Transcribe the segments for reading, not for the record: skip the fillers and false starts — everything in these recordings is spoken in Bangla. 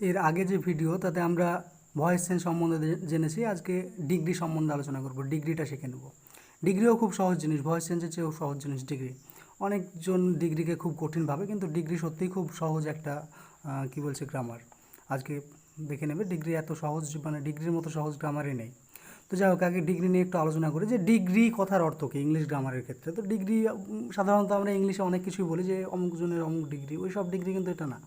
এর আগে যে ভিডিও তাতে আমরা ভয়েস চেঞ্জ সম্বন্ধে জেনেছি। আজকে ডিগ্রি সম্বন্ধে আলোচনা করব, ডিগ্রিটা শিখে নেব। ডিগ্রিও খুব সহজ জিনিস, ভয়েস চেঞ্জের চেয়েও সহজ জিনিস ডিগ্রি। অনেকজন ডিগ্রিকে খুব কঠিন ভাবে, কিন্তু ডিগ্রি সত্যিই খুব সহজ একটা কি বলছে গ্রামার। আজকে দেখে নেবে ডিগ্রি এত সহজ, মানে ডিগ্রির মতো সহজ গ্রামারই নেই। তো যাই হোক, আগে ডিগ্রি নিয়ে একটু আলোচনা করি যে ডিগ্রি কথার অর্থ কী ইংলিশ গ্রামারের ক্ষেত্রে। তো ডিগ্রি সাধারণত আমরা ইংলিশে অনেক কিছুই বলি যে অমুক জনের অমুক ডিগ্রি, ওই সব ডিগ্রি কিন্তু এটা না।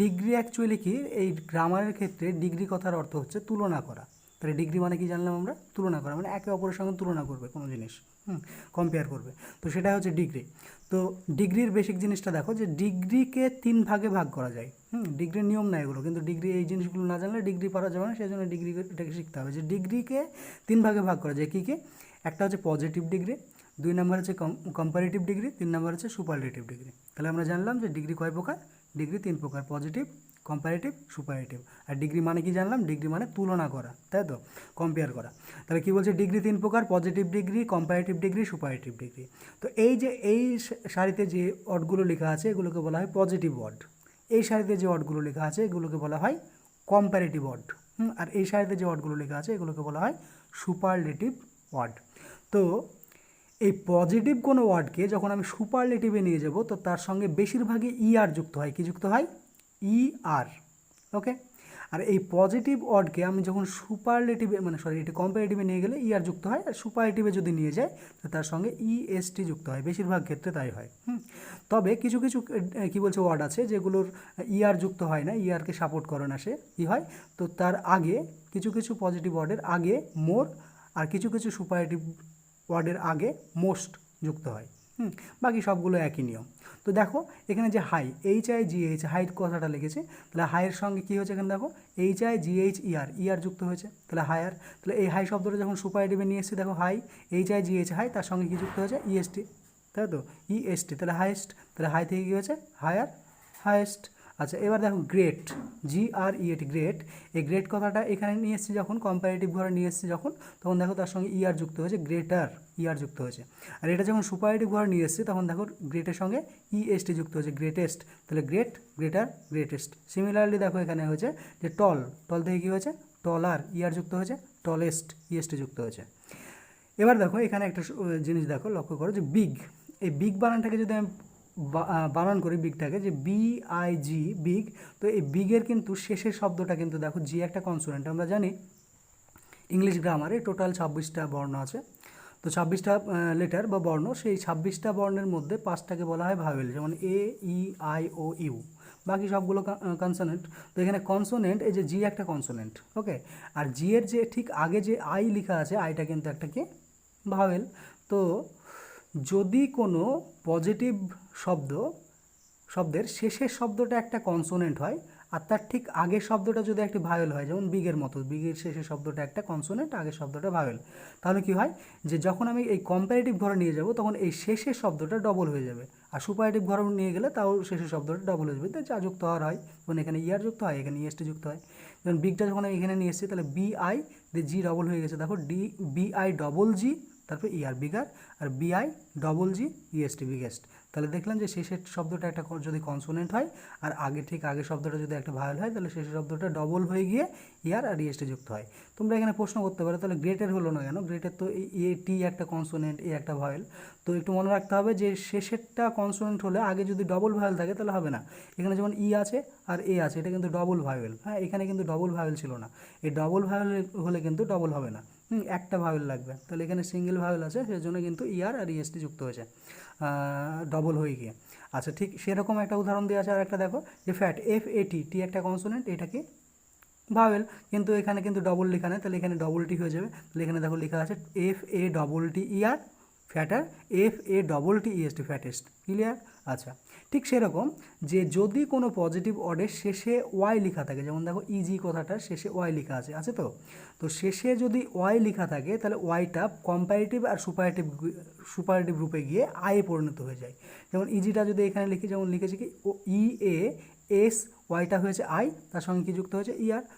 ডিগ্রি অ্যাকচুয়ালি কি, এই গ্রামারের ক্ষেত্রে ডিগ্রি কথার অর্থ হচ্ছে তুলনা করা। তাহলে ডিগ্রি মানে কি জানলাম আমরা? তুলনা করা, মানে একে অপরের সঙ্গে তুলনা করবে কোনো জিনিস, কম্পেয়ার করবে। তো সেটা হচ্ছে ডিগ্রি। তো ডিগ্রির বেসিক জিনিসটা দেখো যে ডিগ্রিকে 3 ভাগে ভাগ করা যায়। ডিগ্রির নিয়ম না এগুলো, কিন্তু ডিগ্রি এই জিনিসগুলো না জানলে ডিগ্রি পাওয়া যাবে না, সেই জন্য ডিগ্রিটাকে শিখতে হবে যে ডিগ্রিকে 3 ভাগে ভাগ করা যায়। কী কী? একটা হচ্ছে পজিটিভ ডিগ্রি, 2 নম্বর হচ্ছে কম্পারেটিভ ডিগ্রি, 3 নম্বর হচ্ছে সুপারলেটিভ ডিগ্রি। তাহলে আমরা জানলাম যে ডিগ্রি কয় প্রকার? ডিগ্রি 3 প্রকার, পজিটিভ, কম্পারেটিভ, সুপারলেটিভ। আর ডিগ্রি মানে কি জানলাম? ডিগ্রি মানে তুলনা করা, তাই তো, কম্পেয়ার করা। তাহলে কি বলছে? ডিগ্রি 3 প্রকার, positive degree, comparative degree, superlative degree. তো এই যে এই সারিতে যে ওয়ার্ডগুলো লেখা আছে এগুলোকে বলা হয় পজিটিভ ওয়ার্ড। এই সারিতে যে ওয়ার্ডগুলো লেখা আছে এগুলোকে বলা হয় কম্পারেটিভ ওয়ার্ড। আর এই সারিতে যে ওয়ার্ডগুলো লেখা আছে এগুলোকে বলা হয় সুপারলেটিভ ওয়ার্ড। তো এই পজিটিভ কোনো ওয়ার্ডকে যখন আমি সুপারলেটিভে নিয়ে যাব, তো তার সঙ্গে বেশিরভাগই আর যুক্ত হয়। কি যুক্ত হয়? আর। ওকে। আর এই পজিটিভ ওয়ার্ডকে আমি যখন সুপারলেটিভে, মানে সরি, এটা কম্পারেটিভে নিয়ে গেলে আর যুক্ত হয়, আর সুপারলেটিভে যদি নিয়ে যায় তো তার সঙ্গে এসটি যুক্ত হয়। বেশিরভাগ ক্ষেত্রে তাই হয়। তবে কিছু কিছু কি বলছে ওয়ার্ড আছে যেগুলোর আর যুক্ত হয় না, আরকে সাপোর্ট করে না, সে কী হয়, তো তার আগে কিছু কিছু পজিটিভ ওয়ার্ডের আগে মোর, আর কিছু কিছু সুপারলেটিভ ওয়ার্ডের আগে মোস্ট যুক্ত হয়। বাকি সবগুলো একই নিয়ম। তো দেখো এখানে যে হাই, HIGH, হাইট কথাটা লিখেছে, তাহলে হাইয়ের সঙ্গে কী হয়েছে এখানে দেখো, HIGH আর যুক্ত হয়েছে, তাহলে হায়ার। তাহলে এই হাই শব্দটা যখন সুপারলেটিভে নিয়ে এসেছি, দেখো হাই, HIGH হাই, তার সঙ্গে কী যুক্ত হয়েছে? EST, তাই তো, EST, তাহলে হাইয়েস্ট। তাহলে হাই থেকে কী হয়েছে? Higher, highest. আচ্ছা, এবার দেখো গ্রেট, GREAT, গ্রেট। এই গ্রেট কথাটা এখানে নিয়ে এসেছি যখন, কম্পারেটিভ ঘরে নিয়ে এসেছি যখন, তখন দেখো তার সঙ্গে আর যুক্ত হয়েছে, গ্রেটার, আর যুক্ত হয়েছে। আর এটা যখন সুপারলেটিভ ঘরে নিয়ে এসেছি তখন দেখো গ্রেটের সঙ্গে EST যুক্ত হয়েছে, গ্রেটেস্ট। তাহলে গ্রেট, গ্রেটার, গ্রেটেস্ট। সিমিলারলি দেখো এখানে হয়েছে যে টল, টল থেকে কী হয়েছে? টলার, আর যুক্ত হয়েছে, টলেস্ট, EST যুক্ত হয়েছে। এবার দেখো এখানে একটা জিনিস দেখো, লক্ষ্য করো যে বিগ, এই বিগ বানানটাকে যদি আমি বানান করি বিগটাকে, যে BIG, বিগ, তো এই বিগের কিন্তু শেষের শব্দটা কিন্তু দেখো জি একটা কনসোনেন্ট। আমরা জানি ইংলিশ গ্রামারে টোটাল 26টা বর্ণ আছে, তো 26টা লেটার বা বর্ণ, সেই 26টা বর্ণের মধ্যে 5টাকে বলা হয় ভাওয়েল, যেমন AEIOU, বাকি সবগুলো কনসোনেন্ট। তো এখানে কনসোনেন্ট, এই যে জি একটা কনসোনেন্ট, ওকে। আর জি এর যে ঠিক আগে যে আই লেখা আছে, আইটা কিন্তু একটা কি? ভাওয়েল। তো যদি কোনো পজিটিভ শব্দের শেষের শব্দটা একটা কনসোনেন্ট হয়, আর তার ঠিক আগের শব্দটা যদি একটি ভাওয়েল হয়, যেমন বিগের মতো, বিগের শেষের শব্দটা একটা কনসোনেন্ট, আগের শব্দটা ভাওয়েল, তাহলে কি হয় যে যখন আমি এই কম্পারেটিভ ঘরে নিয়ে যাব তখন এই শেষের শব্দটা ডবল হয়ে যাবে, আর সুপারেটিভ ঘরে নিয়ে গেলে তাও শেষের শব্দটা ডবল হয়ে যাবে। যা যুক্ত হওয়ার হয়, যেমন এখানে আর যুক্ত হয়, এখানে EST যুক্ত হয়। যেমন বিগটা যখন আমি এখানে নিয়ে এসেছি, তাহলে BI দিয়ে জি ডবল হয়ে গেছে, দেখো BI ডবল জি, তারপর আর বিগার, আর BI double G, EST biggest. তাহলে দেখলাম যে শেষের শব্দটা একটা যদি কনসোনেন্ট হয়, আর আগে ঠিক আগের শব্দটা যদি একটা ভাওয়েল হয়, তাহলে শেষের শব্দটা ডবল হয়ে গিয়ে আর EST যুক্ত হয়। তোমরা এখানে প্রশ্ন করতে পারো তাহলে গ্রেটের হলো না কেন? গ্রেটের তো টি একটা কনসোনেন্ট, একটা ভাওয়েল। তো একটু মনে রাখতে হবে যে শেষেরটা কনসোনেন্ট হলে আগে যদি ডবল ভাওয়েল থাকে তাহলে হবে না। এখানে যেমন আছে আর আছে, এটা কিন্তু ডবল ভাওয়েল, হ্যাঁ, এখানে কিন্তু ডবল ভাওয়েল ছিল না। এই ডবল ভাওয়েল হলে কিন্তু ডবল হবে না, একটা ভাওয়েল লাগবে। তাহলে এখানে সিঙ্গেল ভাওয়েল আছে, সেই জন্য কিন্তু আর EST যুক্ত হয়েছে ডবল হয়ে গিয়ে। আচ্ছা, ঠিক সেরকম একটা উদাহরণ দেওয়া আছে আর একটা দেখো, যে ফ্যাট, FAT, টি একটা কনসোনেন্ট, এটা কি? ভাওয়েল, কিন্তু এখানে কিন্তু ডবল লেখা নেই, তাহলে এখানে ডবল টি হয়ে যাবে। তাহলে এখানে দেখো লেখা আছে FATTER, fatter, FATTEST, fattest. Clear? আচ্ছা, ঠিক সেরকম যে যদি কোনো পজিটিভ ওয়ার্ডের শেষে ওয়াই লেখা থাকে, যেমন দেখো ইজি কথাটার শেষে ওয়াই লেখা আছে তো, তো শেষে যদি ওয়াই লেখা থাকে তাহলে ওয়াইটা কম্পারেটিভ আর সুপারেটিভ রূপে গিয়ে আয়ে পরিণত হয়ে যায়। যেমন ইজিটা যদি এখানে লিখি, যেমন লিখেছি কি EAS, ওয়াইটা হয়েছে আই, তার সঙ্গে কি যুক্ত হয়েছে?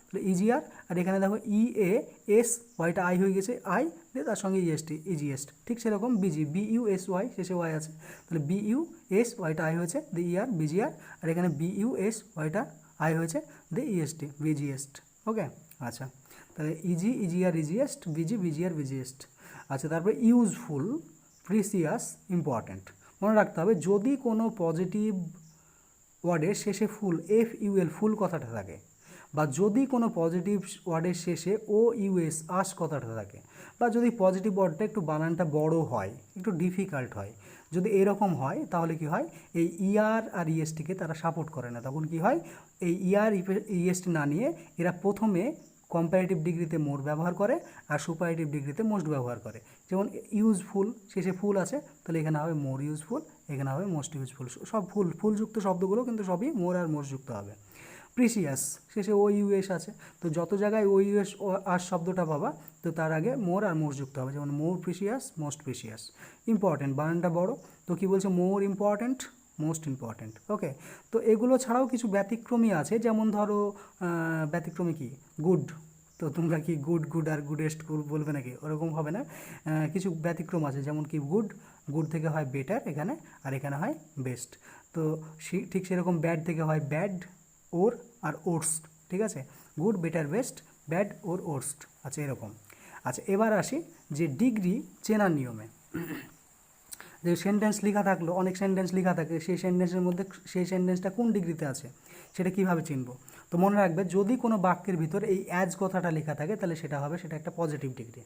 তাহলে ইজিআর। আর এখানে দেখো EAS, ওয়াইটা আই হয়ে গেছে আই, দিয়ে তার সঙ্গে EST, ইজিএস্ট। ঠিক সেরকম BUSY, শেষে ওয়াই আছে, তাহলে BUS, ওয়াইটা আই হয়েছে, দিয়ে বিজিআর। আর এখানে BUS, ওয়াইটা আই হয়েছে দ্য ইএসটি, বিজিএস্ট। ওকে, আচ্ছা, তাহলে easy, easier, easiest, busy, বিজিয়ার, busiest. আচ্ছা, তারপরে ইউজফুল, প্রিসিয়াস, ইম্পর্ট্যান্ট। মনে রাখতে হবে যদি কোনো পজিটিভ ওয়ার্ডের শেষে ফুল, এফ ইউএল, ফুল কথাটা থাকে, বা যদি কোনো পজিটিভ ওয়ার্ডের শেষে ও ইউএস, আস কথাটা থাকে, বা যদি পজিটিভ ওয়ার্ডটা একটু বানানটা বড় হয়, একটু ডিফিকাল্ট হয়, যদি এরকম হয় তাহলে কি হয়, এই ইআর আর ইএসটিকে তারা সাপোর্ট করে না। তখন কি হয়, এই ইআর ইএসটি না নিয়ে এরা প্রথমে কম্পারেটিভ ডিগ্রিতে মোর ব্যবহার করে আর সুপারেটিভ ডিগ্রিতে মোস্ট ব্যবহার করে। যেমন ইউজফুল, শেষে ফুল আছে, তাহলে এখানে হবে মোর ইউজফুল, এখানে হবে মোস্ট ইউজফুল। সব ফুলযুক্ত শব্দগুলো কিন্তু সবই মোর আর মোস্ট যুক্ত হবে। প্রিসিয়াস, শেষে ও ইউএস আছে, তো যত জায়গায় ও ইউএস আর শব্দটা পাবা, তো তার আগে মোর আর মোস্ট যুক্ত হবে। যেমন মোর প্রিসিয়াস, মোস্ট প্রিসিয়াস। ইম্পর্টেন্ট, বানানটা বড়, তো কী বলছে, মোর ইম্পর্ট্যান্ট, মোস্ট ইম্পর্ট্যান্ট। ওকে, তো এগুলো ছাড়াও কিছু ব্যতিক্রমী আছে, যেমন ধরো ব্যতিক্রমী কি, গুড, তো তোমরা কি গুড আর গুডেস্ট বলবে নাকি, ওরকম হবে না। কিছু ব্যতিক্রম আছে, যেমন কি গুড থেকে হয় বেটার এখানে, আর এখানে হয় বেস্ট। তো ঠিক সেরকম ব্যাড থেকে হয় ব্যাড, ওর আর ওর্স্ট। ঠিক আছে, গুড, বেটার, বেস্ট, ব্যাড, ওর, ওর্স্ট। আচ্ছা, এরকম। আচ্ছা, এবার আসি যে ডিগ্রি চেনার নিয়মে। যে সেন্টেন্স লেখা থাকলো, অনেক সেন্টেন্স লেখা থাকে, সেই সেন্টেন্সের মধ্যে সেই সেন্টেন্সটা কোন ডিগ্রিতে আছে সেটা কীভাবে চিনবো। তো মনে রাখবে, যদি কোনো বাক্যের ভিতর এই অ্যাজ কথাটা লেখা থাকে তাহলে সেটা হবে, সেটা একটা পজিটিভ ডিগ্রি।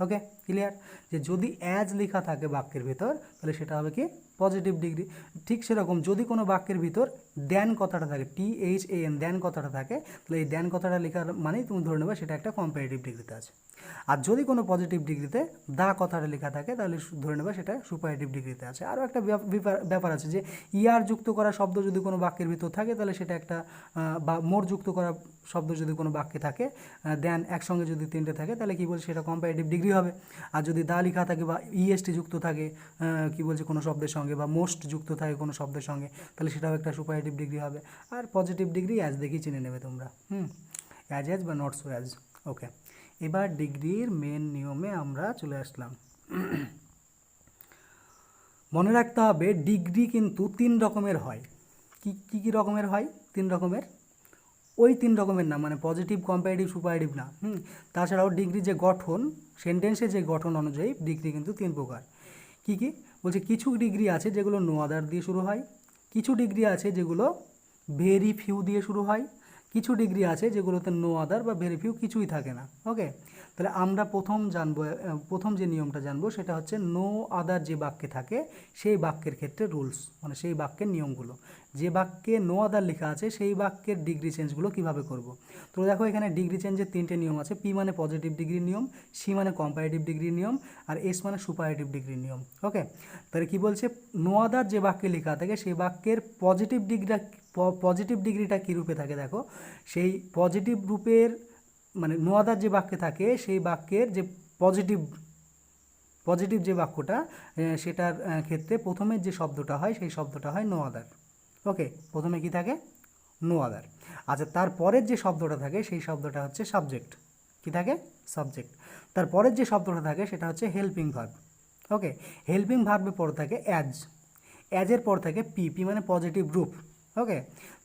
ওকে, ক্লিয়ার, যে যদি অ্যাজ লেখা থাকে বাক্যের ভিতর তাহলে সেটা হবে কি, পজিটিভ ডিগ্রি। ঠিক সেরকম যদি কোনো বাক্যের ভিতর দেন কথাটা থাকে, THAN, দেন কথাটা থাকে, তাহলে এই দেন কথাটা লেখার মানেই তুমি ধরে নেবে সেটা একটা কম্পারেটিভ ডিগ্রিতে আছে। আর যদি কোনো পজিটিভ ডিগ্রিতে দা কথাটা লেখা থাকে তাহলে ধরে নেবে সেটা সুপারেটিভ ডিগ্রিতে আছে। আরও একটা ব্যাপার আছে যে ইয়ার যুক্ত করা শব্দ যদি কোনো বাক্যের ভিতর থাকে তাহলে সেটা একটা, বা মোর যুক্ত করা শব্দ যদি কোনো বাক্যে থাকে, দেন একসঙ্গে যদি তিনটে থাকে তাহলে কী বলছে, সেটা কম্পারেটিভ ডিগ্রি হবে। আর যদি দা লেখা থাকে বা ইএসটি যুক্ত থাকে কী বলছে কোনো শব্দের সঙ্গে, বা মোস্ট যুক্ত থাকে কোনো শব্দের সঙ্গে, তাহলে সেটাও একটা সুপারেটিভ ডিগ্রি হবে। আর পজিটিভ ডিগ্রি অ্যাজ দেখেই চিনে নেবে তোমরা, অ্যাজ বা নট সো অ্যাজ। ওকে, এবার ডিগ্রির মেন নিয়মে আমরা চলে আসলাম। মনে রাখতে হবে ডিগ্রি কিন্তু 3 রকমের হয়। কি রকমের হয়? 3 রকমের, ওই 3 রকমের না, মানে পজিটিভ, কম্পারেটিভ, সুপারেটিভ না। তাছাড়াও ডিগ্রি যে গঠন, সেন্টেন্সে যে গঠন অনুযায়ী ডিগ্রি কিন্তু 3 প্রকার। কি বলছে, কিছু ডিগ্রি আছে যেগুলো নো আদার দিয়ে শুরু হয়, কিছু ডিগ্রি আছে যেগুলো ভেরি ফিউ দিয়ে শুরু হয়, কিছু ডিগ্রি আছে যেগুলোতে নো আদার বা ভেরি ফিউ কিছুই থাকে না। ওকে, তাহলে আমরা প্রথম যে নিয়মটা জানবো সেটা হচ্ছে নো আদার যে বাক্যে থাকে সেই বাক্যের ক্ষেত্রে রুলস, মানে সেই বাক্যের নিয়মগুলো। যে বাক্যে নো আদার লেখা আছে সেই বাক্যের ডিগ্রি চেঞ্জগুলো কিভাবে করব। তো দেখো এখানে ডিগ্রি চেঞ্জের 3টে নিয়ম আছে। পি মানে পজিটিভ ডিগ্রির নিয়ম, সি মানে কম্পারেটিভ ডিগ্রির নিয়ম, আর এস মানে সুপারেটিভ ডিগ্রির নিয়ম। ওকে, তাহলে কি বলছে, নো আদার যে বাক্যে লেখা থাকে সেই বাক্যের পজিটিভ ডিগ্রিটা কী রূপে থাকে, দেখো সেই পজিটিভ রূপের, মানে নো আদার যে বাক্যে থাকে সেই বাক্যের যে পজিটিভ যে বাক্যটা, সেটার ক্ষেত্রে প্রথমে যে শব্দটা হয় সেই শব্দটা হয় নো আদার। ওকে, প্রথমে কি থাকে, নো আদার। আচ্ছা, তারপরের যে শব্দটা থাকে সেই শব্দটা হচ্ছে সাবজেক্ট। কি থাকে, সাবজেক্ট। তারপরের যে শব্দটা থাকে সেটা হচ্ছে হেল্পিং ভার্ব। ওকে, হেল্পিং ভার্বের পর থাকে অ্যাজের পর থাকে পি মানে পজিটিভ রূপ। ওকে,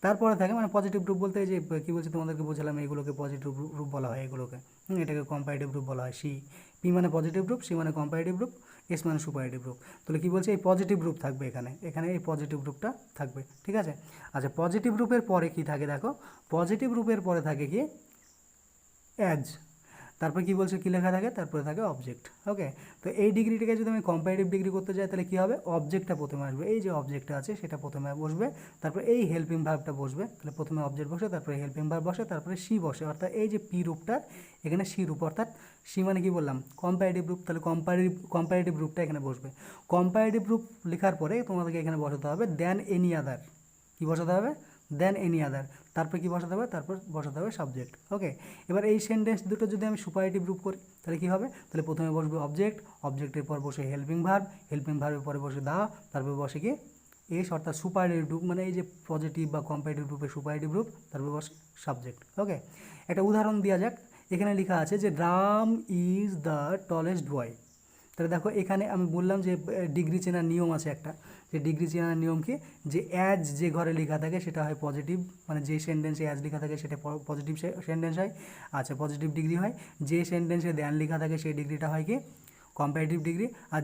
তারপরে থাকে, মানে পজিটিভ রূপ বলতে যে কী বলছে তোমাদেরকে বোঝালাম, এগুলোকে পজিটিভ রূপ বলা হয়, এগুলোকে এটাকে কম্পারেটিভ রূপ বলা হয়। পি মানে পজিটিভ রূপ, সি মানে কম্পারেটিভ রূপ, এস মানে সুপারেটিভ রূপ। তাহলে কী বলছে, এই পজিটিভ রূপ থাকবে এখানে এই পজিটিভ রূপটা থাকবে। ঠিক আছে, আচ্ছা, পজিটিভ রূপের পরে কি থাকে, দেখো পজিটিভ রূপের পরে থাকে কি, অ্যাজ। তারপরে কি বলছে, কী লেখা থাকে, তারপরে থাকে অবজেক্ট। ওকে, তো এই ডিগ্রিটাকে যদি আমি কম্পারেটিভ ডিগ্রি করতে যাই তাহলে কী হবে, অবজেক্টটা প্রথমে আসবে, এই যে অবজেক্টটা আছে সেটা প্রথমে বসবে, তারপরে এই হেল্পিং ভার্বটা বসবে। তাহলে প্রথমে অবজেক্ট বসে, তারপরে হেল্পিং ভার্ব বসে, তারপরে সি বসে, অর্থাৎ এই যে পি রূপটার এখানে সি রূপ, অর্থাৎ সি মানে কি বললাম, কম্পারেটিভ রূপ। তাহলে কম্পারেটিভ রূপটা এখানে বসবে। কম্পারেটিভ রূপ লেখার পরে তোমাদেরকে এখানে বসাতে হবে দেন এনি আদার। কী বসাতে হবে, দেন এনি আদার। তারপরে কী বসাতে হবে, তারপর বসাতে হবে সাবজেক্ট। ওকে, এবার এই সেন্টেন্স দুটো যদি আমি সুপারেটিভ রূপ করি তাহলে কী হবে, তাহলে প্রথমে বসবে অবজেক্টের পর বসে হেল্পিং ভার্বের পরে বসে দা, তারপর বসে কি এস, অর্থাৎ সুপারেটিভ রূপ, মানে এই যে পজিটিভ বা কম্পারেটিভ রূপে সুপারেটিভ রূপ, তারপর বসে সাবজেক্ট। ওকে, একটা উদাহরণ দেওয়া যাক। এখানে লেখা আছে যে রাম ইজ দ্য টলেস্ট বয়। তাহলে দেখো এখানে আমি বললাম যে ডিগ্রি চেনার নিয়ম আছে একটা, যে ডিগ্রি চেনার নিয়ম কি, যে অ্যাজ যে ঘরে লেখা থাকে সেটা হয় পজিটিভ, মানে যে সেন্টেন্সে অ্যাজ লেখা থাকে সেটা পজিটিভ সেন্টেন্স হয়, আচ্ছা পজিটিভ ডিগ্রি হয়। যে সেন্টেন্সে দ্যান লেখা থাকে সেই ডিগ্রিটা হয় কি কম্পারেটিভ ডিগ্রি, আর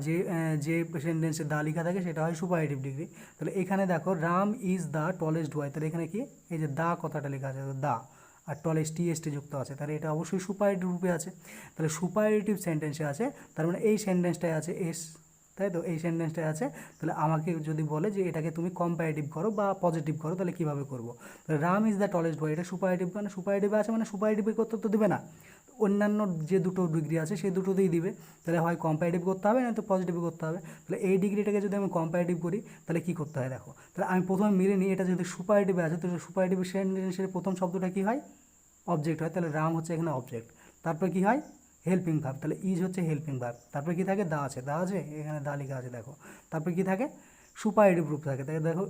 যে সেন্টেন্সে দা লেখা থাকে সেটা হয় সুপারলেটিভ ডিগ্রি। তাহলে এখানে দেখো রাম ইজ দ্য টলেস্ট বয়, তাহলে এখানে কি এই যে দা কথাটা লেখা আছে, দা আর টলেস্ট টিএসটি যুক্ত আছে, তাহলে এটা অবশ্যই সুপারলেটিভ রূপে আছে। তাহলে সুপারলেটিভ সেন্টেন্সে আছে, তার মানে এই সেন্টেন্সটায় আছে এস, তাই তো এই সেন্টেন্সটায় আছে। তাহলে আমাকে যদি বলে যে এটাকে তুমি কম্পারেটিভ করো বা পজিটিভ করো, তাহলে কীভাবে করবো? তাহলে রাম ইজ দ্য টলেস্ট বয়, এটা সুপারলেটিভ, মানে সুপারলেটিভে আছে মানে সুপারলেটিভের করতে তো দেবে না, অন্যান্য যে দুটো ডিগ্রি আছে সেই দুটোতেই দিবে। তাহলে হয় কম্পারেটিভ করতে হবে না তো পজিটিভ করতে হবে। তাহলে এই ডিগ্রিটাকে যদি আমি কম্পারেটিভ করি তাহলে কী করতে হয় দেখো, তাহলে আমি প্রথমে মিলে নিই, এটা যদি সুপারলেটিভে আছে তো সুপারলেটিভ সেন্টেন্সের প্রথম শব্দটা কী হয়? অবজেক্ট হয়, তাহলে রাম হচ্ছে এখানে অবজেক্ট। তারপর কী হয়? হেল্পিং ভার্ব, তাহলে ইজ হচ্ছে হেল্পিং ভার্ব। তারপর কী থাকে? দা আছে, দা আছে এখানে দা লেখা আছে দেখো। তারপর কী থাকে? সুপারলেটিভ রূপ থাকে, তাহলে দেখো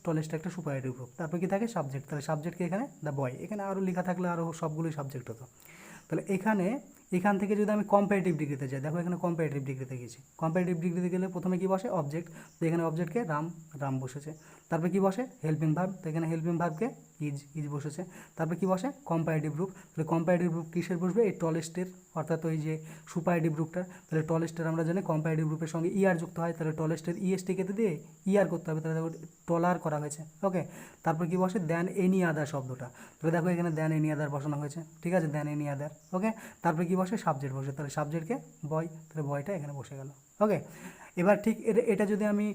টলেস্ট একটা সুপারলেটিভ রূপ। তারপর কী থাকে? সাবজেক্ট, তাহলে সাবজেক্টকে এখানে দ্য বয়, এখানে আরও লেখা থাকলে আরও সবগুলোই সাবজেক্ট হতো। তাহলে এখান থেকে যদি আমি কম্পারেটিভ ডিগ্রিতে যাই, দেখো এখানে কম্পারেটিভ ডিগ্রিতে গেছি, কম্পারেটিভ ডিগ্রিতে গেলে প্রথমে কী বসে? অবজেক্ট, তো এখানে অবজেক্টকে রাম বসেছে। তারপরে কী বসে? হেল্পিং ভার্ব, তো এখানে হেল্পিং ভার্বকে ইজ বসেছে। তারপরে কী বসে? কম্পারেটিভ রূপ, তাহলে কম্পারেটিভ রূপ কিসের বসবে? এই টলেস্টের, অর্থাৎ ওই যে সুপারলেটিভ রূপটার। তাহলে টলেস্টের আমরা জানি কম্পারেটিভ রূপের সঙ্গে ইয়ার যুক্ত হয়, তাহলে টলেস্টের ইএসটি কেটে দিয়ে ইয়ার করতে হবে, তাহলে দেখো টলার করা হয়েছে, ওকে। তারপর কী বসে? দ্যান এনি আদার শব্দটা, তাহলে দেখো এখানে দ্যান এনি আদার বসানো হয়েছে, ঠিক আছে, দ্যান এনি আদার, ওকে। তারপরে কী বসে? সাবজেক্ট বসে, তাহলে সাবজেক্টকে বয়, তাহলে বয়টা এখানে বসে গেল, ওকে। এবার ঠিক এটা যদি আমি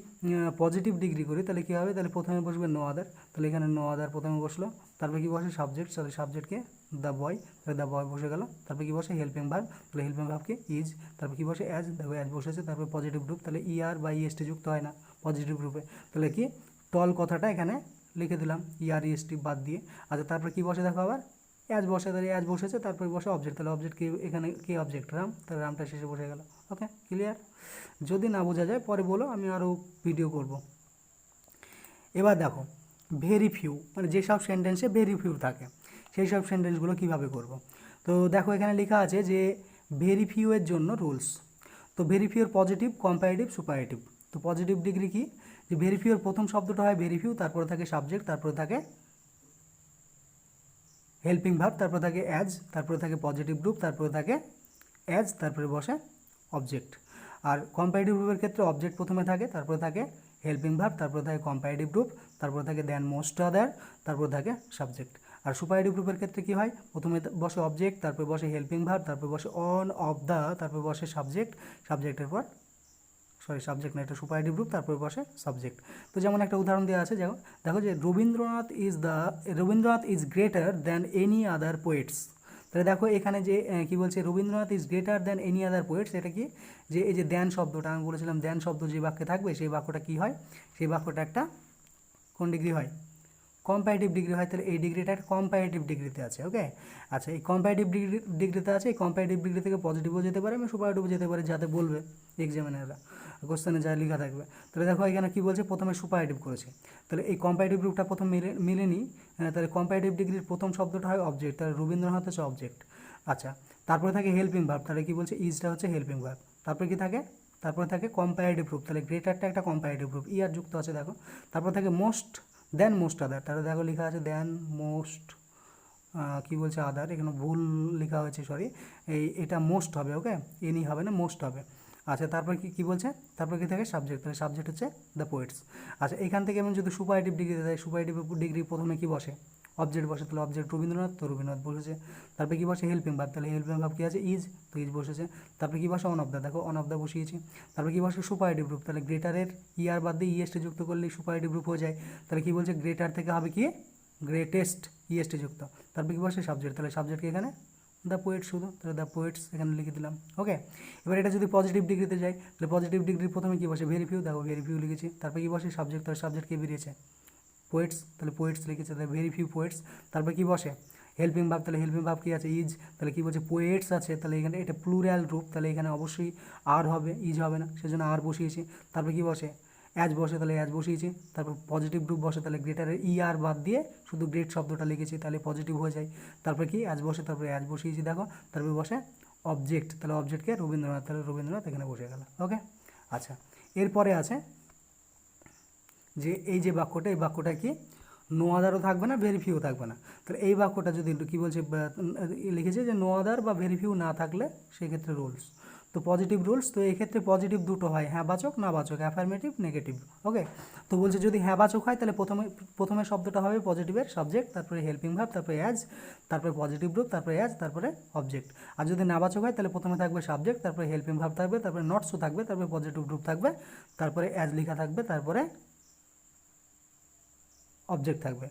পজিটিভ ডিগ্রি করি তাহলে কী হবে? তাহলে প্রথমে বসবে নো আদার, তাহলে এখানে নো আদার প্রথমে বসলো। তারপরে কী বসে? সাবজেক্ট, তাহলে সাবজেক্টকে দ্য বয়, তাহলে দ্য বয় বসে গেল। তারপরে কী বসে? হেল্পিং ভার্ব, তাহলে হেল্পিং ভার্বকে ইজ। তারপর কী বসে? অ্যাজ, দেখো অ্যাজ বসেছে। তারপরে পজিটিভ রূপ, তাহলে ইআর বা ইএসটি যুক্ত হয় না পজিটিভ রূপে, তাহলে কি টল কথাটা এখানে লিখে দিলাম ইআর ইএসটি বাদ দিয়ে। আচ্ছা তারপরে কী বসে? দেখো আবার অ্যাজ বসে, তাহলে অ্যাজ বসেছে। তারপরে বসে অবজেক্ট, তাহলে অবজেক্ট কি এখানে কি অবজেক্ট? রাম, তাহলে রামটা শেষে বসে গেল, ওকে ক্লিয়ার। যদি না বোঝা যায় পরে বলো, আমি আরও ভিডিও করব। এবার দেখো ভেরি ফিউ, মানে যেসব সেন্টেন্সে ভেরি ফিউ থাকে সেই সব সেন্টেন্সগুলো কীভাবে করব। তো দেখো এখানে লেখা আছে যে ভেরি ফিউ এর জন্য রুলস। তো very pure positive, comparative, superlative. তো পজিটিভ ডিগ্রি কি, যে ভেরি ফিউর প্রথম শব্দটা হয় ভেরি ফিউ, তারপরে থাকে সাবজেক্ট, তারপরে থাকে হেল্পিং ভার্ব, তারপরে থাকে অ্যাজ, তারপরে থাকে পজিটিভ রূপ, তারপরে থাকে অ্যাজ, তারপরে বসে অবজেক্ট। আর কম্পারেটিভ রূপের ক্ষেত্রে অবজেক্ট প্রথমে থাকে, তারপরে থাকে হেল্পিং ভার্ব, তারপরে থাকে কম্পারেটিভ রূপ, তারপরে থাকে দেন মোস্ট আদার, তারপরে থাকে সাবজেক্ট। আর সুপারলেটিভ রূপের ক্ষেত্রে কী হয়? প্রথমে বসে অবজেক্ট, তারপরে বসে হেল্পিং ভার্ব, তারপরে বসে অন অফ দ্য, তারপরে বসে সাবজেক্ট, সাবজেক্টের পর সাবজেক্ট না, এটা সুপারলেটিভ রূপ, তারপরে বসে সাবজেক্ট। তো যেমন একটা উদাহরণ দেওয়া আছে, দেখো যে Rabindranath is greater than any other poets. তাহলে দেখো এখানে যে কি বলছে, Rabindranath is greater than any other poets, এটা কি, যে এই যে দ্যান শব্দটা আমি বলেছিলাম, দ্যান শব্দ যে বাক্যে থাকবে সেই বাক্যটা কি হয়? সেই বাক্যটা একটা কোন ডিগ্রি হয়? কম্পারেটিভ ডিগ্রি হয়। তাহলে এই ডিগ্রিটা একটা কম্পারেটিভ ডিগ্রিতে আছে, ওকে। আচ্ছা এই কম্পারেটিভ ডিগ্রিতে আছে, এই কম্পারেটিভ ডিগ্রি থেকে পজিটিভও যেতে পারে, আমি সুপারলেটিভও যেতে পারে, যাতে বলবে এক্সামিনাররা কোশ্চেনে যা লেখা থাকবে। তাহলে দেখো এখানে কী বলছে, প্রথমে সুপারলেটিভ করেছে, তাহলে এই কম্পারেটিভ রূপটা প্রথম মিলে নিই। তাহলে কম্পারেটিভ ডিগ্রির প্রথম শব্দটা হয় অবজেক্ট, তাহলে রবীন্দ্রনাথ হচ্ছে অবজেক্ট। আচ্ছা তারপরে থাকে হেল্পিং ভার্ব, তাহলে কী বলছে? ইজটা হচ্ছে হেল্পিং ভার্ব। তারপরে কি থাকে? তারপরে থাকে কম্পারেটিভ রূপ, তাহলে গ্রেটারটা একটা কম্পারেটিভ রূপ, ইয়ার যুক্ত আছে দেখো। তারপর থাকে মোস্ট, দেন মোস্ট আদার, তাহলে দেখো লেখা আছে দেন মোস্ট, কী বলছে আদার, এখানে ভুল লেখা হয়েছে, সরি, এটা মোস্ট হবে, ওকে, এনি হবে না, মোস্ট হবে। আচ্ছা তারপর কী বলছে? তারপর কি থাকে? সাবজেক্ট, তাহলে সাবজেক্ট হচ্ছে দ্য পোয়েটস। আচ্ছা এখান থেকে আমি যদি সুপারলেটিভ ডিগ্রিতে যাই, সুপারলেটিভ ডিগ্রি প্রথমে কী বসে? অবজেক্ট বসে, তাহলে অবজেক্ট রবীন্দ্রনাথ, তো রবীন্দ্রনাথ বসেছে। তারপরে কী বসে? হেল্পিং ভার্ব, তাহলে হেল্পিং ভার্ব কী আছে? ইজ, তো ইজ বসেছে। তারপরে কী বসে? অন অফ দ্য, দেখো অন অফ দ্য বসিয়েছি। তারপরে কী বসে? সুপারলেটিভ রূপ, তাহলে গ্রেটারের ইয়ার বাদ দিয়ে ইএসটি যুক্ত করলে সুপারলেটিভ রূপ হয়ে যায়। তাহলে কী বলছে? গ্রেটার থেকে হবে কি? গ্রেটেস্ট, ইএসটি যুক্ত। তারপরে কী বসে? সাবজেক্ট, তাহলে সাবজেক্টকে এখানে দ্য পোয়েটস শুধু, তাহলে দ্য পোয়েটস এখানে লিখে দিলাম, ওকে। এবার এটা যদি পজিটিভ ডিগ্রিতে যাই, তাহলে পজিটিভ ডিগ্রির প্রথমে কী বসে? ভেরি ফিউ, দেখো ভেরি ফিউ লিখেছি। তারপরে কী বসে? সাবজেক্ট, তাহলে সাবজেক্ট কে বেরিয়েছে? পোয়েটস, তাহলে পোয়েটস লিখেছে, তাহলে ভেরি ফিউ পোয়েটস। তারপরে কী বসে? হেল্পিং ভার্ব, তাহলে হেল্পিং ভার্ব কী আছে? ইজ, তাহলে কী বলছে? পোয়েটস আছে, তাহলে এখানে এটা প্লুরাল রূপ, তাহলে এখানে অবশ্যই আর হবে, ইজ হবে না, সেজন্য আর বসিয়েছি। তারপরে কী বসে? অ্যাজ বসে, তাহলে অ্যাজ বসিয়েছি। তারপর পজিটিভ রূপ বসে, তাহলে গ্রেটারের আর বাদ দিয়ে শুধু গ্রেট শব্দটা লিখেছি, তাহলে পজিটিভ হয়ে যায়। তারপরে কি? অ্যাজ বসে, তারপরে অ্যাজ বসিয়েছি দেখো। তারপরে বসে অবজেক্ট, তাহলে অবজেক্টকে রবীন্দ্রনাথ, তাহলে রবীন্দ্রনাথ এখানে বসে গেল। ওকে, আচ্ছা এরপরে আছে যে এই যে বাক্যটা, এই বাক্যটা কি নো আদারও থাকবে না, ভেরি ফিউ থাকবে না। তাহলে এই বাক্যটা যদি কী বলছে, লিখেছে যে নো আদার বা ভেরি ফিউ না থাকলে সেক্ষেত্রে রুলস, তো পজিটিভ রুলস। তো এই ক্ষেত্রে পজিটিভ দুটো হয়, হ্যাঁ বাচক না বাচক, অ্যাফার্মেটিভ নেগেটিভ। ওকে, তো বলছে যদি হ্যাঁ বাচক হয় তাহলে প্রথমে শব্দটা হবে পজিটিভের সাবজেক্ট, তারপরে হেল্পিং ভার্ব, তারপরে অ্যাজ, তারপরে পজিটিভ গ্রুপ, তারপরে অ্যাজ, তারপরে অবজেক্ট। আর যদি নাবাচক হয় তাহলে প্রথমে থাকবে সাবজেক্ট, তারপরে হেল্পিং ভার্ব থাকবে, তারপরে নট সো থাকবে, তারপরে পজিটিভ গ্রুপ থাকবে, তারপরে অ্যাজ লেখা থাকবে, তারপরে অবজেক্ট থাকবে।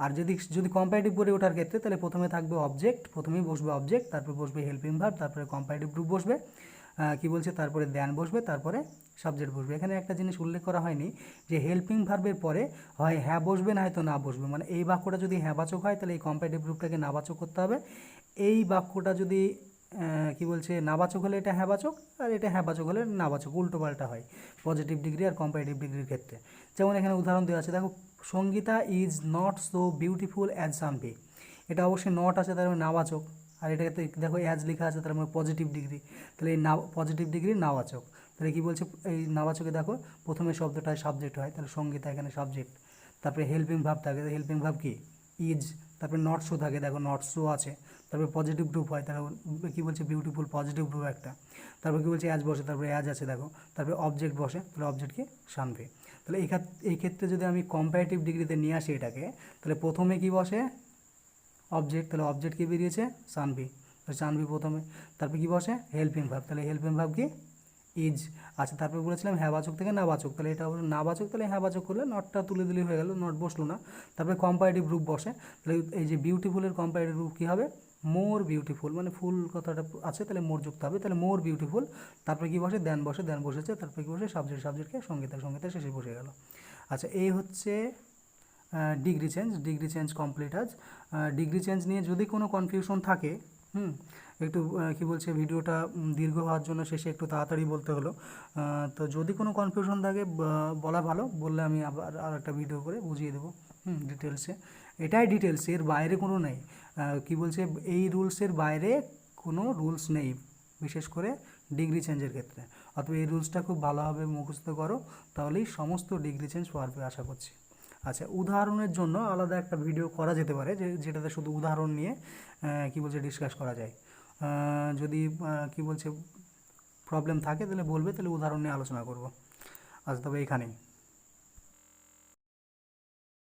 আর যদি কম্পারেটিভ করে ওঠার ক্ষেত্রে তাহলে প্রথমে থাকবে অবজেক্ট, প্রথমেই বসবে অবজেক্ট, তারপরে বসবে হেল্পিং ভার্ব, তারপরে কম্পারেটিভ গ্রুপ বসবে, কি বলছে, তারপরে দ্যান বসবে, তারপরে সাবজেক্ট বসবে। এখানে একটা জিনিস উল্লেখ করা হয়নি যে হেল্পিং ভার্বের পরে হয় হ্যাঁ বসবে না হয়তো না বসবে, মানে এই বাক্যটা যদি হ্যাঁবাচক হয় তাহলে এই কম্পারেটিভ গ্রুপটাকে নাবাচক করতে হবে। এই বাক্যটা যদি কি বলছে নাবাচক হলে এটা হ্যাঁবাচক, আর এটা হ্যাঁবাচক হলে নাবাচক, উল্টো পাল্টা হয় পজিটিভ ডিগ্রি আর কম্পারেটিভ ডিগ্রির ক্ষেত্রে। যেমন এখানে উদাহরণ দেওয়া আছে, দেখো Sangeeta is not so beautiful as Sanvi, এটা অবশ্যই নট আছে তার মানে নাবাচক, আর এটাতে দেখো অ্যাজ লেখা আছে তার মানে পজিটিভ ডিগ্রি, তাহলে এই পজিটিভ ডিগ্রির নাবাচক। তাহলে কী বলছে, এই নাবাচকে দেখো প্রথমে শব্দটা সাবজেক্ট হয়, তাহলে সঙ্গীতা এখানে সাবজেক্ট, তারপরে হেল্পিং ভার্ব থাকে, হেল্পিং ভার্ব কি ইজ, তারপরে নট শো থাকে, দেখো নট শো আছে, তারপরে পজিটিভ গ্রুপ হয়, তারপর কী বলছে বিউটিফুল, পজিটিভ গ্রুপ একটা, তারপর কী বলছে অ্যাজ বসে, তারপরে অ্যাজ আছে দেখো, তারপরে অবজেক্ট বসে, তাহলে অবজেক্ট কি সানভি। তাহলে এই ক্ষেত্রে যদি আমি কম্পারেটিভ ডিগ্রিতে নিয়ে আসি এটাকে, তাহলে প্রথমে কি বসে অবজেক্ট, তাহলে অবজেক্ট কি বেরিয়েছে সানভি, সানভি প্রথমে, তারপরে কি বসে হেল্পিং ভার্ব, তাহলে হেল্পিং ভার্ব কি ইজ। আচ্ছা তারপরে বলেছিলাম হ্যাঁবাচক থেকে নাবাচক, তাহলে এটা হলো নাবাচক, তাহলে হ্যাঁবাচক হলে নটটা তুলে দিলেই হয়ে গেল, নট বসলো না। তারপরে কম্পারেটিভ গ্রুপ বসে, তাহলে এই যে বিউটিফুলের কম্পারেটিভ গ্রুপ কী হবে মোর বিউটিফুল, মানে ফুল কথাটা আছে তাহলে মোর যুক্ত হবে, তাহলে মোর বিউটিফুল। তারপরে কি বসে দেন বসে, দেন বসেছে, তারপরে কি বসে সাবজেক্টকে সঙ্গীতা শেষে বসে গেল। আচ্ছা এই হচ্ছে ডিগ্রি চেঞ্জ কমপ্লিট। আজ ডিগ্রি চেঞ্জ নিয়ে যদি কোনো কনফিউশন থাকে, একটু কি বলছে ভিডিওটা দীর্ঘ হওয়ার জন্য শেষে একটু তাড়াতাড়ি বলতে হলো, তো যদি কোনো কনফিউশন থাকে বলা ভালো, বললে আমি আবার আর একটা ভিডিও করে বুঝিয়ে দেবো ডিটেলসে। এটাই ডিটেলস, এর বাইরে কোনো নেই। কি বলছে এই রুলসের বাইরে কোনো রুলস নেই, বিশেষ করে ডিগ্রি চেঞ্জের ক্ষেত্রে। অথবা এই রুলসটা খুব ভালোভাবে মুখস্থ করো, তাহলেই সমস্ত ডিগ্রি চেঞ্জ পারবে আশা করছি। আচ্ছা উদাহরণের জন্য আলাদা একটা ভিডিও করা যেতে পারে, যেটাতে শুধু উদাহরণ নিয়ে কি বলছে ডিসকাস করা যায়। যদি কি বলছে প্রবলেম থাকে তাহলে বলবে, তাহলে উদাহরণ নিয়ে আলোচনা করব। আচ্ছা তবে এখানেই।